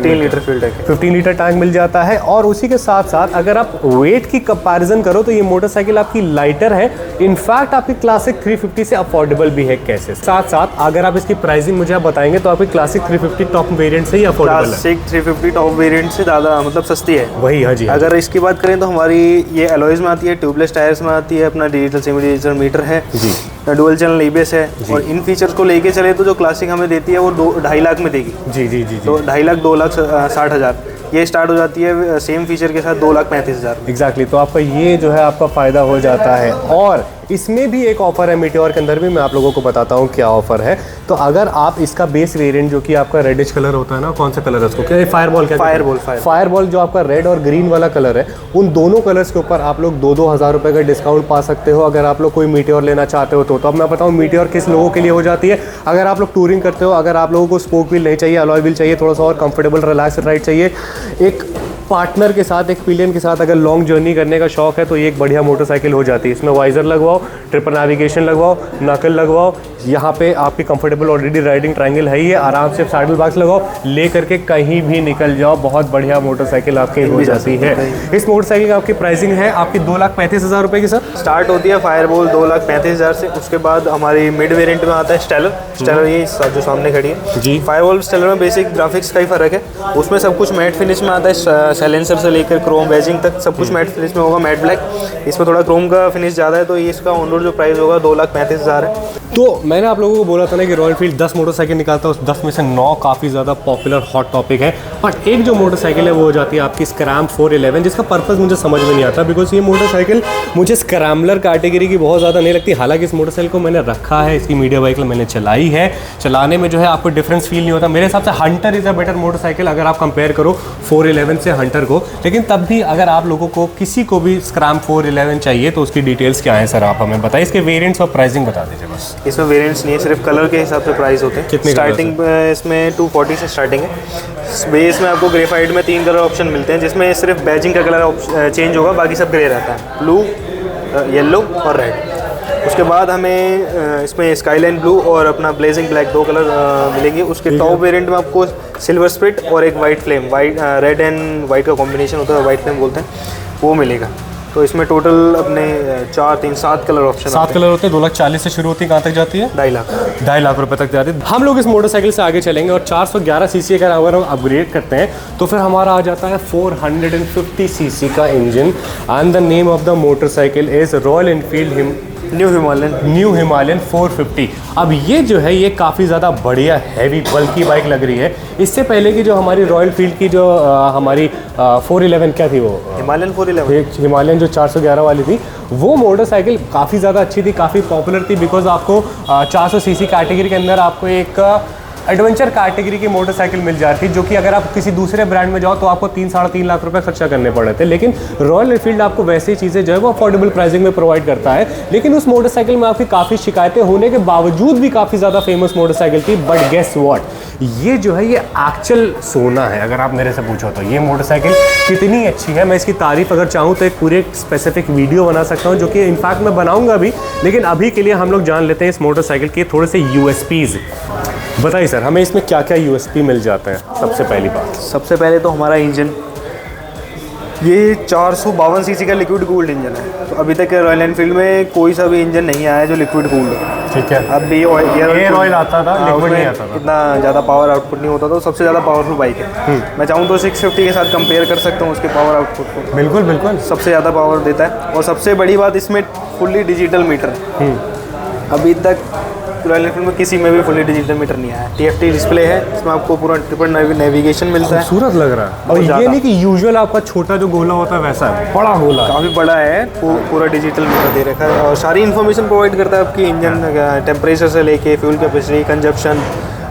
15 लीटर टैंक मिल जाता है। और उसी के साथ साथ अगर आप वेट की कंपैरिजन करो तो ये मोटरसाइकिल आपकी लाइटर है। इनफैक्ट आपकी क्लासिक 350 से अफोर्डेबल भी है। कैसे? साथ साथ अगर आप इसकी प्राइसिंग मुझे आप बताएंगे तो आपकी क्लासिक 350 टॉप वेरिएंट से ही अफोर्डेबल है।
क्लासिक 350 टॉप वेरिएंट से ज़्यादा मतलब सस्ती है
वही। हाँ जी।
अगर इसकी बात करें तो हमारी ये एलॉयज में आती है, ट्यूबलेस टायर्स में आती है, अपना डिजिटल सेमी डिजिटल मीटर है जी, डुअल चैनल ABS है। और इन फीचर्स को लेके चले तो जो क्लासिक हमें देती है वो 2.5 लाख में देगी।
जी जी जी।
तो 2.5 लाख 2,60,000 ये स्टार्ट हो जाती है सेम फीचर के साथ 2,35,000।
एग्जैक्टली। तो आपका ये जो है आपका फ़ायदा हो जाता है। और इसमें भी एक ऑफ़र है मीटियोर के अंदर भी, मैं आप लोगों को बताता हूँ क्या ऑफ़र है। तो अगर आप इसका बेस वेरिएंट जो कि आपका रेडिश कलर होता है ना, कौन सा कलर है उसको, क्या फायरबॉल जो आपका रेड और ग्रीन वाला कलर है, उन दोनों कलर्स के ऊपर आप लोग 2-2 हज़ार रुपये का डिस्काउंट पा सकते हो अगर आप लोग कोई मीटियोर लेना चाहते हो तो। अब मैं बताऊँ मीटियोर किस लोगों के लिए हो जाती है। अगर आप लोग टूरिंग करते हो, अगर आप लोगों को स्पोक व्हील नहीं चाहिए, अलॉय व्हील चाहिए, थोड़ा सा और कंफर्टेबल रिलैक्स राइड चाहिए, एक पार्टनर के साथ, एक पिलियन के साथ अगर लॉन्ग जर्नी करने का शौक है तो ये एक बढ़िया मोटरसाइकिल हो जाती है। इसमें वाइजर लगवाओ, ट्रिपर नेविगेशन लगवाओ, नकल लगवाओ, यहाँ पे आपकी कंफर्टेबल ऑलरेडी राइडिंग ट्रायंगल है ही है, आराम से सैडल बॉक्स लगाओ, ले करके कहीं भी निकल जाओ, बहुत बढ़िया मोटरसाइकिल आपकी हो जाती है। इस मोटरसाइकिल की आपकी प्राइसिंग है आपकी 2,35,000 रुपये की। सर
स्टार्ट होती है फायरबॉल 2,35,000 से। उसके बाद हमारी मिड वेरिएंट में आता है स्टेलर ये जो सामने खड़ी है
जी।
फायरबॉल स्टेलर में बेसिक ग्राफिक्स का ही फर्क है, उसमें सब कुछ मैट फिनिश में आता है, साइलेंसर से लेकर क्रोम बैजिंग तक सब कुछ मैट फिनिश में होगा, मैट ब्लैक। इसमें थोड़ा क्रोम का फिनिश ज़्यादा है तो ये इसका ऑन रोड जो प्राइस होगा 2,35,000 है।
तो मैंने आप लोगों को बोला था ना कि रॉयल एनफील्ड 10 मोटरसाइकिल निकालता है, उस 10 में से 9 काफ़ी ज़्यादा पॉपुलर हॉट टॉपिक है। बट एक जो मोटरसाइकिल है वो हो जाती है आपकी स्क्रैम्प 411, जिसका पर्पस मुझे समझ में नहीं आता, बिकॉज ये मोटरसाइकिल मुझे स्क्रैम्बलर कैटेगरी की बहुत ज़्यादा नहीं लगती। हालांकि इस मोटरसाइकिल को मैंने रखा है, इसकी मीडिया बाइक मैंने चलाई है, चलाने में जो है आपको डिफरेंस फील नहीं होता। मेरे हिसाब से Hunter is a better motorcycle अगर आप कंपेयर करो 411 से हंटर को। लेकिन तब भी अगर आप लोगों को किसी को भी स्क्रैम्प 411 चाहिए तो उसकी डिटेल्स क्या है सर, आप हमें बताइए, इसके वेरिएंट्स और प्राइसिंग बता दीजिए बस।
इसमें वेरिएंट्स नहीं है, सिर्फ कलर के हिसाब से प्राइस होते हैं।
कितने
स्टार्टिंग इसमें 240 से स्टार्टिंग है। बेस में आपको ग्रेफाइट में 3 कलर ऑप्शन मिलते हैं, जिसमें सिर्फ बैजिंग का कलर चेंज होगा, बाकी सब ग्रे रहता है, ब्लू, येलो और रेड। उसके बाद हमें इसमें स्काईलाइन ब्लू और अपना ब्लेजिंग ब्लैक 2 कलर मिलेंगे। उसके टॉप वेरिएंट में आपको सिल्वर स्प्लिट और एक white flame, red and white का कॉम्बिनेशन होता है, वाइट फ्लेम बोलते हैं, वो मिलेगा। तो इसमें टोटल अपने 4, 3, 7 कलर ऑप्शन,
7 कलर होते हैं। 2,40,000 से शुरू होती है, कहाँ तक जाती है?
2.5
लाख रुपए तक जाती है। हम लोग इस मोटरसाइकिल से आगे चलेंगे और 411 सीसी अगर हम अपग्रेड करते हैं तो फिर हमारा आ जाता है 450 सीसी का engine. And the name of the motorcycle is royal Enfield new Himalayan 450। अब ये जो है ये काफ़ी ज़्यादा बढ़िया हैवी बल्कि बाइक लग रही है। इससे पहले की जो हमारी रॉयल फील्ड की जो हमारी 411 क्या थी, वो
हिमालयन 411,
हिमालयन जो 411 वाली थी, वो मोटरसाइकिल काफ़ी ज़्यादा अच्छी थी, काफ़ी पॉपुलर थी, बिकॉज आपको 400 सीसी कैटेगरी के अंदर आपको एक एडवेंचर कैटेगरी की मोटरसाइकिल मिल जाती है, जो कि अगर आप किसी दूसरे ब्रांड में जाओ तो आपको 3-3.5 लाख रुपए खर्चा करने पड़ रहे थे। लेकिन रॉयल एनफील्ड आपको वैसी चीज़ें जो है वो अफोर्डेबल प्राइसिंग में प्रोवाइड करता है। लेकिन उस मोटरसाइकिल में आपकी काफ़ी शिकायतें होने के बावजूद भी काफ़ी ज़्यादा फेमस मोटरसाइकिल थी। बट गेस व्हाट, ये जो है ये एक्चुअल सोना है अगर आप मेरे से पूछो तो। ये मोटरसाइकिल कितनी अच्छी है, मैं इसकी तारीफ अगर चाहूँ तो एक पूरे स्पेसिफिक वीडियो बना सकता हूँ, जो कि इनफैक्ट मैं बनाऊंगा भी। लेकिन अभी के लिए हम लोग जान लेते हैं इस मोटरसाइकिल के थोड़े से यूएसपीज। बताइए सर, हमें इसमें क्या क्या यूएसपी मिल जाते हैं? सबसे पहली बात,
सबसे पहले तो हमारा इंजन, ये 452 सीसी का लिक्विड कूल्ड इंजन है। तो अभी तक रॉयल एनफील्ड में कोई सा भी इंजन नहीं आया जो लिक्विड कूल्ड है।
ठीक है।
अब भी
एयर ऑयल आता था, लिक्विड नहीं आता था,
इतना ज़्यादा पावर आउटपुट नहीं होता था। सबसे ज़्यादा पावरफुल बाइक है। मैं चाहूँ तो 650 के साथ कंपेयर कर सकता हूँ उसके पावर आउटपुट को।
बिल्कुल बिल्कुल,
सबसे ज़्यादा पावर देता है। और सबसे बड़ी बात, इसमें फुल्ली डिजिटल मीटर है। अभी तक रॉयल एनफील्ड में किसी में भी फुल्ली डिजिटल मीटर नहीं आया है। TFT डिस्प्ले है, इसमें आपको पूरा ट्रिपल नेविगेशन मिलता है।
खूबसूरत लग रहा है। और ये नहीं कि यूजुअल आपका छोटा जो गोला होता है वैसा है, बड़ा गोला,
काफ़ी बड़ा है। पूरा डिजिटल मीटर दे रखा है और सारी इन्फॉर्मेशन प्रोवाइड करता है आपकी इंजन टेम्परेचर से लेके फ्यूल कैपेसिटी, कंजप्शन,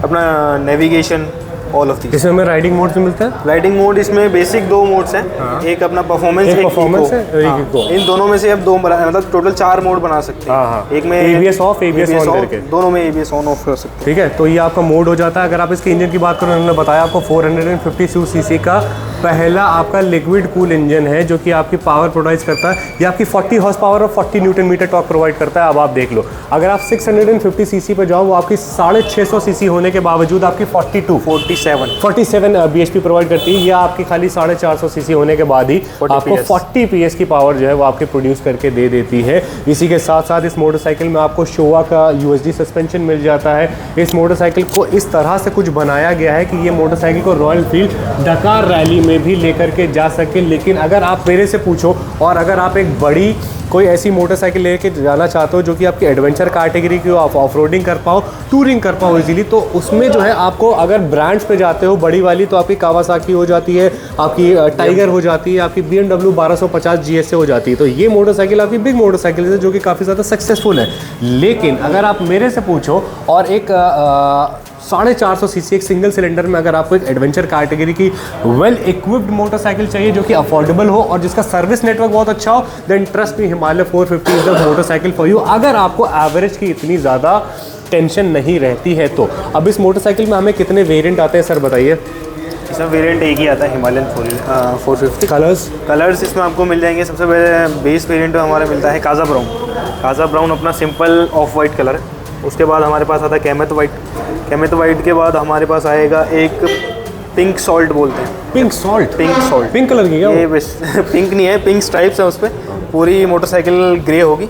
अपना नेविगेशन, ऑल ऑफ दिस।
इसमें हमें राइडिंग मोड भी मिलता है।
राइडिंग मोड इसमें बेसिक 2 मोड्स हैं। हाँ। एक अपना परफॉर्मेंस, एक
परफॉर्मेंस है,
हाँ। इन दोनों में से आप 2 मतलब टोटल 4 मोड बना सकते हैं।
हाँ।
एक में
ABS ऑफ, ABS ऑन करके,
दोनों में ABS ऑन ऑफ कर सकते हैं।
ठीक है, तो ये आपका मोड हो जाता है। अगर आप इसके इंजन की बात करो, उन्होंने बताया आपको 452 सीसी का पहला आपका लिक्विड कूल इंजन है, जो कि आपकी पावर प्रोवाइड करता है। ये आपकी 40 हॉर्स पावर और 40 न्यूटन मीटर टॉर्क प्रोवाइड करता है। अब आप देख लो, अगर आप 650 सीसी पे जाओ, वो आपकी 650 सीसी होने के बावजूद आपकी 47 bhp प्रोवाइड करती है। या आपकी खाली 450 सीसी होने के बाद ही आपको 40 PS की पावर जो है वो आपके प्रोड्यूस करके दे देती है। इसी के साथ साथ इस मोटरसाइकिल में आपको शोवा का USD सस्पेंशन मिल जाता है। इस मोटरसाइकिल को इस तरह से कुछ बनाया गया है कि ये मोटरसाइकिल को रॉयल एनफील्ड डकार रैली में भी लेकर के जा सके। लेकिन अगर आप मेरे से पूछो और अगर आप एक बड़ी कोई ऐसी मोटरसाइकिल लेके जाना चाहते हो जो कि आपकी एडवेंचर कैटेगरी की हो, आप ऑफ रोडिंग कर पाओ, टूरिंग कर पाओ इजीली, तो उसमें जो है आपको अगर ब्रांड्स पे जाते हो बड़ी वाली, तो आपकी कावासाकी हो जाती है, आपकी टाइगर हो जाती है, आपकी BMW 1250 GS हो जाती है। तो ये मोटरसाइकिल आपकी बिग मोटरसाइकिल है जो कि काफ़ी ज़्यादा सक्सेसफुल है। लेकिन अगर आप मेरे से पूछो और एक 450 सीसी एक सिंगल सिलेंडर में अगर आपको एक एडवेंचर कैटेगरी की वेल इक्विप्ड मोटरसाइकिल चाहिए जो कि अफोर्डेबल हो और जिसका सर्विस नेटवर्क बहुत अच्छा हो, then trust me, Himalaya 450 is the motorcycle for you. अगर आपको एवरेज की इतनी ज़्यादा टेंशन नहीं रहती है तो। अब इस मोटरसाइकिल में हमें कितने वेरिएंट आते हैं सर, बताइए।
इसमें वेरिएंट एक ही आता है, हिमालयन 450। कलर्स इसमें आपको मिल जाएंगे। सबसे पहले बेस वेरिएंट हमारा मिलता है काजा ब्राउन अपना सिंपल ऑफ वाइट कलर है। उसके बाद हमारे पास आता है कैमेथ वाइट के बाद हमारे पास आएगा एक पिंक सॉल्ट बोलते हैं। पिंक सॉल्ट
पिंक कलर की क्या?
ये पिंक नहीं है, पिंक स्ट्राइप्स है उस पर। पूरी मोटरसाइकिल ग्रे होगी।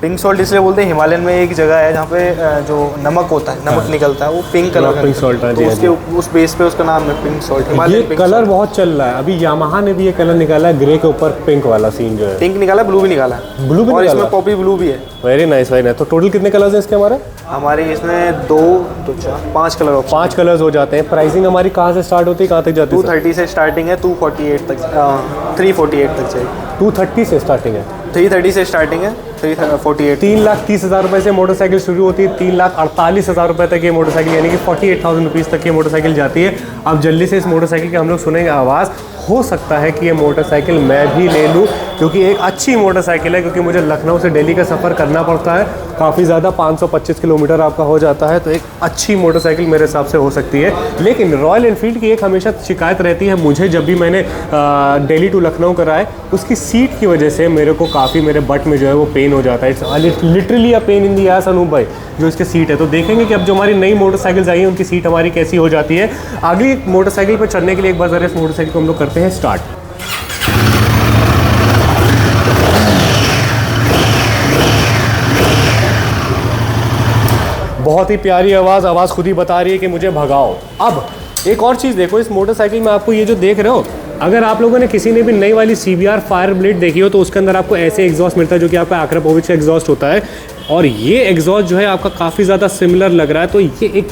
पिंक सॉल्ट इसलिए बोलते हैं, हिमालयन में एक जगह है जहाँ पे जो नमक होता है, नमक निकलता है, वो पिंक कलर का
पिंक सॉल्ट है,
तो उसके उस बेस पे उसका नाम है पिंक सॉल्ट।
ये कलर बहुत चल रहा है अभी, यामाहा ने भी ये कलर निकाला है, ग्रे के ऊपर पिंक वाला सीन जो है।
पिंक निकाला, ब्लू भी निकाला है,
ब्लू भी
और
निकाला,
इसमें पॉपी ब्लू भी है।
Very nice very nice. तो टोटल कितने कलर्स हैं इसके
हमारे इसमें 2 तो 5 कलर ऑप्शन,
5 कलर्स हो जाते हैं। प्राइसिंग हमारी कहाँ से स्टार्ट होती है, कहाँ तक जाती है?
230 से स्टार्टिंग है, 248 तक 348 तक चाहिए।
230 से स्टार्टिंग है,
330 से स्टार्टिंग है, 348।
3,30,000 रुपये से मोटरसाइकिल शुरू होती है, 3,48,000 रुपये तक ये मोटरसाइकिल यानी कि 48,000 रुपीज़ तक ये मोटरसाइकिल जाती है। अब जल्दी से इस मोटरसाइकिल के हम लोग सुनेंगे आवाज़। हो सकता है कि ये मोटरसाइकिल मैं भी ले लूँ, क्योंकि एक अच्छी मोटरसाइकिल है, क्योंकि मुझे लखनऊ से दिल्ली का सफ़र करना पड़ता है काफ़ी ज़्यादा, 525 किलोमीटर आपका हो जाता है, तो एक अच्छी मोटरसाइकिल मेरे हिसाब से हो सकती है। लेकिन रॉयल एनफील्ड की एक हमेशा शिकायत रहती है मुझे, जब भी मैंने दिल्ली टू लखनऊ कराए, उसकी सीट की वजह से मेरे को काफ़ी मेरे बट में जो है वो पेन हो जाता है। It's literally a pain in the ass Anoop भाई, जो इसकी सीट है। तो देखेंगे कि अब जो हमारी नई मोटरसाइकिल्स आई हैं उनकी सीट हमारी कैसी हो जाती है। अगली मोटरसाइकिल पर चढ़ने के लिए एक बार ज़रा इस मोटरसाइकिल को हम लोग करते हैं स्टार्ट। बहुत ही प्यारी आवाज़ खुद ही बता रही है कि मुझे भगाओ। अब एक और चीज़ देखो, इस मोटरसाइकिल में आपको ये जो देख रहे हो, अगर आप लोगों ने किसी ने भी नई वाली CBR फायर ब्लेड देखी हो तो उसके अंदर आपको ऐसे एग्जॉस्ट मिलता है जो कि आपका आक्रापोविच का एग्जॉस्ट होता है, और ये एग्जॉस्ट जो है आपका काफ़ी ज़्यादा सिमिलर लग रहा है। तो ये एक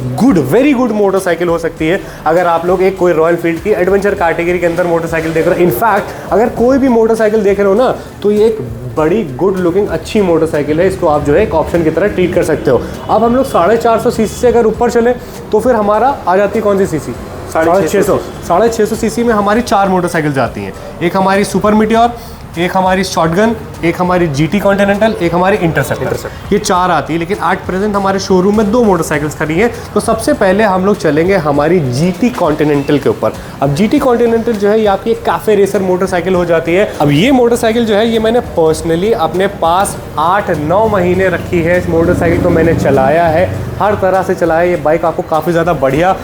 वेरी गुड मोटरसाइकिल हो सकती है अगर आप लोग एक कोई रॉयल फील्ड की एडवेंचर कैटेगरी के अंदर मोटरसाइकिल देख रहे हो। इनफैक्ट अगर कोई भी मोटरसाइकिल देख रहे हो ना, तो ये एक बड़ी गुड लुकिंग अच्छी मोटरसाइकिल है, इसको आप जो है एक ऑप्शन की तरह ट्रीट कर सकते हो। अब हम लोग 450 सीसी से अगर ऊपर चले तो फिर हमारा आ जाती है कौन सी सीसी? 650 सीसी में हमारी 4 मोटरसाइकिल आती हैं। एक हमारी सुपर मीटियोर, एक हमारी शॉटगन, एक हमारी GT कॉन्टिनेंटल, एक हमारी इंटरसेप्टर। ये 4 आती है, लेकिन एट प्रेजेंट हमारे शोरूम में 2 मोटरसाइकिल्स खड़ी हैं। तो सबसे पहले हम लोग चलेंगे हमारी GT कॉन्टिनेंटल के ऊपर। अब GT कॉन्टिनेंटल जो है ये आपकी एक कैफे रेसर मोटरसाइकिल हो जाती है। अब ये मोटरसाइकिल जो है ये मैंने पर्सनली अपने पास 8-9 महीने रखी है। इस मोटरसाइकिल को मैंने चलाया है, हर तरह से चलाया। ये बाइक आपको काफ़ी ज़्यादा बढ़िया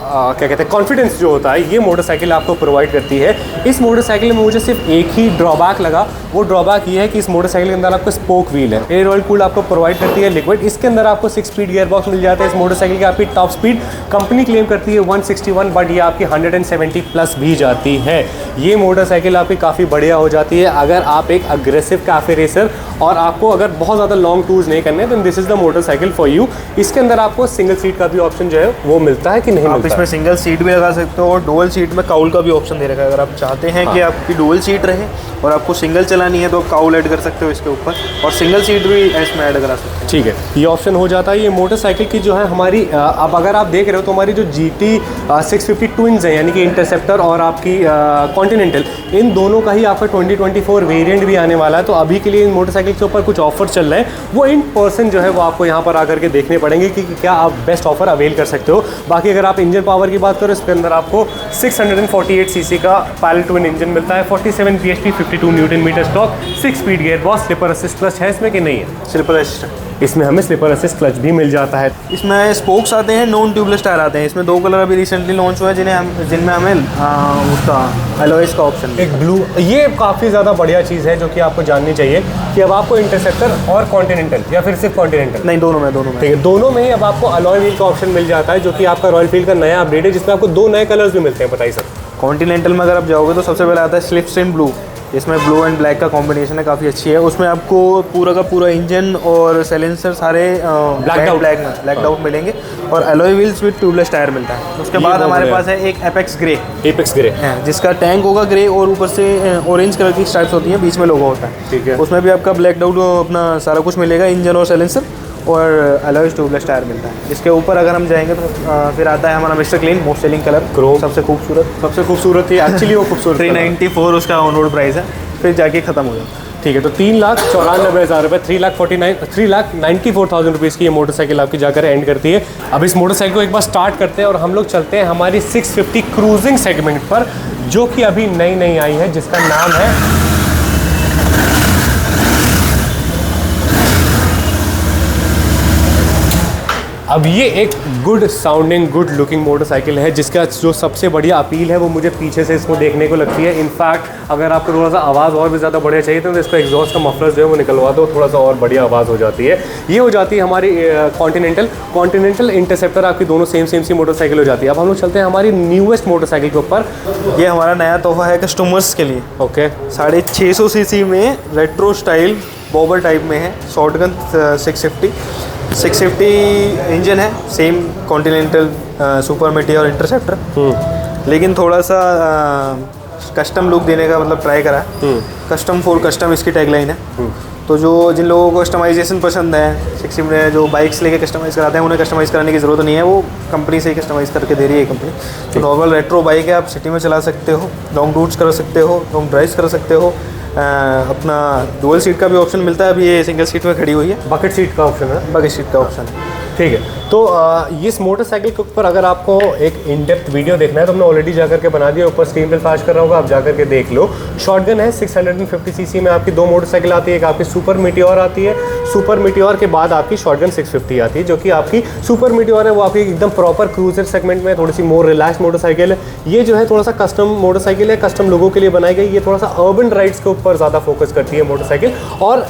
क्या कहते हैं कॉन्फिडेंस जो होता है ये मोटरसाइकिल आपको प्रोवाइड करती है। इस मोटरसाइकिल में मुझे सिर्फ एक ही ड्रॉबैक लगा, वो ड्रॉबैक ये है कि इस मोटरसाइकिल के अंदर आपको स्पोक व्हील है। एयर ऑयल कूल्ड आपको प्रोवाइड करती है लिक्विड। इसके अंदर आपको 6 स्पीड गियर बॉक्स मिल जाता है। इस मोटरसाइकिल की आपकी टॉप स्पीड कंपनी क्लेम करती है 161, बट ये आपकी 170 प्लस भी जाती है। ये मोटरसाइकिल आपकी काफ़ी बढ़िया हो जाती है अगर आप एक अग्रेसिव कैफे रेसर और आपको अगर बहुत ज़्यादा लॉन्ग टूर्स नहीं करने, तो this is the motorcycle for you. इसके अंदर आपको सिंगल सीट का भी ऑप्शन जो है वो मिलता है कि नहीं मिलता है?
इसमें सिंगल सीट भी लगा सकते हो और डुअल सीट में काउल का भी ऑप्शन दे रखा है। अगर आप चाहते हैं कि आपकी डुअल सीट रहे और आपको सिंगल चलानी है तो आप काउल ऐड कर सकते हो इसके ऊपर, और सिंगल सीट भी इसमें ऐड करा सकते हैं।
ठीक है, ये ऑप्शन हो जाता है। ये मोटरसाइकिल की जो है हमारी अब अगर आप देख रहे हो तो हमारी जो GT 650 ट्विंस है, यानी कि इंटरसेप्टर और आपकी कॉन्टिनेंटल, इन दोनों का ही आपका 2024 वेरिएंट भी आने वाला है। तो अभी के लिए इन मोटरसाइकिल के ऊपर कुछ ऑफर चल रहे हैं, वो इन पर्सन जो है वो आपको यहाँ पर आकर के देखने पड़ेंगे कि क्या आप बेस्ट ऑफर अवेल कर सकते हो। बाकी अगर आप इंजन पावर की बात करो, इसके अंदर आपको 648 सीसी का पैरेलल ट्विन इंजन मिलता है, 47 bhp, 52 newton metre stock, 6 speed gear box, slipper assist clutch है इसमें कि नहीं है?
स्लिपर असिस्ट,
इसमें हमें स्लिपर असिस्ट क्लच भी मिल जाता है।
इसमें स्पोक्स आते हैं, नॉन ट्यूबलेस टायर आते हैं। इसमें 2 कलर अभी रिसेंटली लॉन्च हुआ है जिनमें हमें उसका एलॉयस का ऑप्शन,
एक ब्लू, ये काफ़ी ज़्यादा बढ़िया चीज़ है जो कि आपको जाननी चाहिए कि अब आपको इंटरसेप्टर और कॉन्टिनेंटल या फिर सिर्फ कॉन्टिनेंटल,
नहीं दोनों में
ठीक है, दोनों में ही अब आपको अलॉय व्हील का ऑप्शन मिल जाता है, जो कि आपका रॉयल फील्ड का नया अपडेट है, जिसमें आपको 2 नए कलर्स भी मिलते हैं। बताइए सर।
कॉन्टिनेंटल में अगर आप जाओगे तो सबसे पहले आता है स्लिप स्ट्रीम ब्लू। इसमें ब्लू एंड ब्लैक का कॉम्बिनेशन है, काफ़ी अच्छी है। उसमें आपको पूरा का पूरा इंजन और साइलेंसर सारे ब्लैक आउट मिलेंगे, और alloy wheels with tubeless tyre मिलता है। उसके बाद हमारे पास है एक एपेक्स ग्रे जिसका टैंक होगा ग्रे और ऊपर से ऑरेंज कलर की स्ट्राइप्स होती हैं, बीच में लोगो होता है।
ठीक है,
उसमें भी आपका ब्लैक आउट अपना सारा कुछ मिलेगा, इंजन और साइलेंसर, और एलॉय ट्यूबलेस टायर मिलता है। इसके ऊपर अगर हम जाएंगे तो फिर आता है हमारा mister clean most selling colour Chrome, सबसे खूबसूरत थी एक्चुअली वो खूबसूरत। 394 उसका ऑन रोड प्राइस है, फिर जाके ख़त्म हो जाता है।
ठीक है, तो 3,94,000 रुपये, 3,94,000 रुपीज़ की ये मोटरसाइकिल आपकी जाकर एंड करती है। अब इस मोटरसाइकिल को एक बार स्टार्ट करते हैं और हम लोग चलते हैं हमारी 650 क्रूजिंग सेगमेंट पर, जो कि अभी नई आई है, जिसका नाम है अब ये एक good sounding good looking motorcycle है जिसका जो सबसे बढ़िया अपील है वो मुझे पीछे से इसको देखने को लगती है। इनफैक्ट अगर आपको थोड़ा सा आवाज़ और भी ज़्यादा बढ़िया चाहिए तो इसको एग्जॉस्ट का मफलर जो है वो निकलवा दो, थोड़ा सा और बढ़िया आवाज़ हो जाती है। ये हो जाती है हमारी कॉन्टिनेंटल इंटरसेप्टर, आपकी दोनों सेम सी मोटरसाइकिल हो जाती है। अब हम लोग चलते हैं हमारी न्यूएस्ट मोटरसाइकिल के ऊपर।
ये हमारा नया तोहफा है कस्टमर्स के लिए।
ओके,
650 सीसी में रेट्रो स्टाइल बॉबर टाइप में है, शॉटगन 650 इंजन है, same continental super meteor interceptor, लेकिन थोड़ा सा कस्टम लुक देने का मतलब ट्राई करा है। कस्टम फॉर कस्टम इसकी टैगलाइन है। तो जो जिन लोगों को कस्टमाइजेशन पसंद है, 60 में जो बाइक्स लेके कस्टमाइज़ कराते हैं उन्हें कस्टमाइज़ कराने की ज़रूरत नहीं है, वो कंपनी से ही कस्टमाइज़ करके दे रही है कंपनी। तो नॉर्मल रेट्रो बाइक है, आप सिटी में चला सकते हो, लॉन्ग रूट्स कर सकते हो, लॉन्ग ड्राइव्स कर सकते हो। अपना डुअल सीट का भी ऑप्शन मिलता है। अभी ये सिंगल सीट में खड़ी हुई है,
बकेट सीट का ऑप्शन है।
बकेट सीट का ऑप्शन है।
ठीक है, तो इस मोटरसाइकिल के ऊपर अगर आपको एक इन डेप्थ वीडियो देखना है तो हमने ऑलरेडी जाकर के बना दिया, ऊपर स्क्रीन पे फ्लैश कर रहा होगा, आप जाकर के देख लो। शॉटगन है, 650 सीसी में आपकी 2 मोटरसाइकिल आती है। एक आपकी सुपर मीटियोर आती है, सुपर मीटियोर के बाद आपकी शॉटगन 650 आती है। जो कि आपकी सुपर मीटियोर है वो आपकी एकदम प्रॉपर क्रूजर सेगमेंट में थोड़ी सी मोर रिलैक्स मोटरसाइकिल है। ये जो है थोड़ा सा कस्टम मोटरसाइकिल है, कस्टम लोगों के लिए बनाई गई। ये थोड़ा सा अर्बन राइड्स के ऊपर ज़्यादा फोकस करती है मोटरसाइकिल, और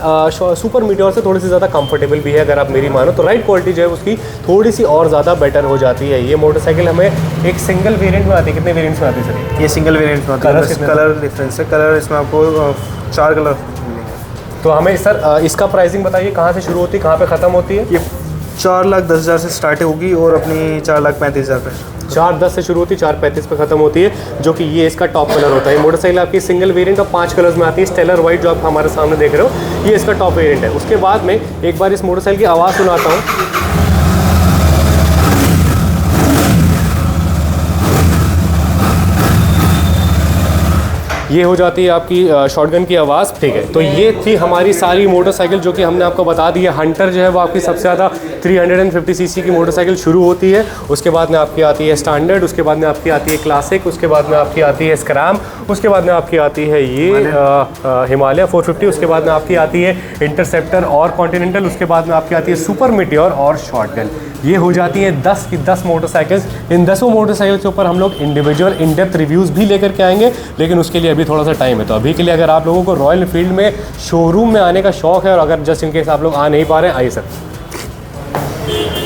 सुपर मीटियोर से थोड़ी सी ज़्यादा कंफर्टेबल भी है। अगर आप मेरी मानो तो राइड क्वालिटी जो है उसकी थोड़ी सी और ज़्यादा बेटर हो जाती है। ये मोटरसाइकिल हमें एक सिंगल वेरिएंट में आती है। कितने वेरिएंट्स में आती है सर?
ये सिंगल वेरिएंट में आती है। कलर डिफरेंस है, कलर इसमें आपको 4 कलर मिलेंगे।
तो हमें सर इसका प्राइसिंग बताइए, कहाँ से शुरू होती है, कहाँ पे ख़त्म होती है?
ये 4,10,000 से स्टार्ट होगी और अपनी 4,35,000 पे
4,10 से शुरू होती है, 4,35 पे खत्म होती है, जो कि ये इसका टॉप कलर होता है। मोटरसाइकिल आपकी सिंगल वेरिएंट और 5 कलर्स में आती है। स्टेलर वाइट जो आप हमारे सामने देख रहे हो, ये इसका टॉप वेरिएंट है। उसके बाद में एक बार इस मोटरसाइकिल की आवाज़ सुनाता हूँ। ये हो जाती है आपकी शॉटगन की आवाज़। ठीक है, तो ये थी हमारी सारी मोटरसाइकिल जो कि हमने आपको बता दी है। हंटर जो है वो आपकी सबसे ज़्यादा 350 सीसी की मोटरसाइकिल शुरू होती है। उसके बाद में आपकी आती है स्टैंडर्ड, उसके बाद में आपकी आती है क्लासिक, उसके बाद में आपकी आती है स्क्रैम, उसके बाद में आपकी आती है ये हिमालय 450, उसके बाद में आपकी आती है इंटरसेप्टर और कॉन्टिनेंटल, उसके बाद में आपकी आती है सुपर मीटियोर और शॉटगन। ये हो जाती है 10 की 10 मोटरसाइकिल्स। इन 10 मोटरसाइकिल के ऊपर हम लोग इंडिविजुअल इन डेप्थ रिव्यूज़ भी लेकर के आएंगे, लेकिन उसके लिए अभी थोड़ा सा टाइम है। तो अभी के लिए अगर आप लोगों को रॉयल एनफील्ड में शोरूम में आने का शौक है, और अगर जस्ट इन केस आप लोग आ नहीं पा रहे हैं, आइए सर।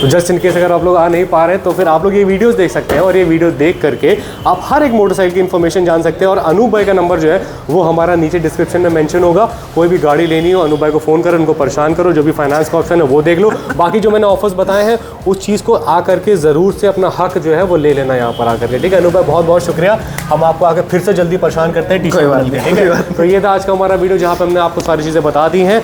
तो जस्ट इन केस अगर आप लोग आ नहीं पा रहे हैं तो फिर आप लोग ये वीडियोस देख सकते हैं, और ये वीडियो देख करके आप हर एक मोटरसाइकिल की इन्फॉर्मेशन जान सकते हैं। और अनूप भाई का नंबर जो है वो हमारा नीचे डिस्क्रिप्शन में मेंशन होगा। कोई भी गाड़ी लेनी हो, अनूप भाई को फ़ोन करो, उनको परेशान करो, जो भी फाइनेंस का ऑप्शन है वो देख लो। बाकी जो मैंने ऑफर्स बताए हैं उस चीज़ को आ करके ज़रूर से अपना हक जो है वो ले लेना यहाँ पर आकर के। ठीक है अनूप भाई, बहुत बहुत शुक्रिया। हम आपको आकर फिर से जल्दी परेशान करते हैं, ठीक है। तो ये था आज का हमारा वीडियो जहाँ पर हमने आपको सारी चीज़ें बता दी हैं।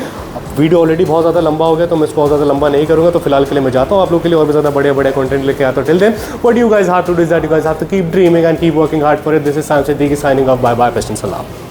वीडियो ऑलरेडी बहुत ज़्यादा लंबा हो गया तो मैं इसको बहुत ज़्यादा लंबा नहीं करूँगा। तो फिलहाल के लिए मैं जाता हूँ, आप लोग के लिए और भी ज़्यादा बड़े कंटेंट लेके आता हूँ। Till then what you guys have to do is that you guys have to keep dreaming and keep working hard for it. This is Saim Siddiqui signing off. Bye bye, patience, सलाम।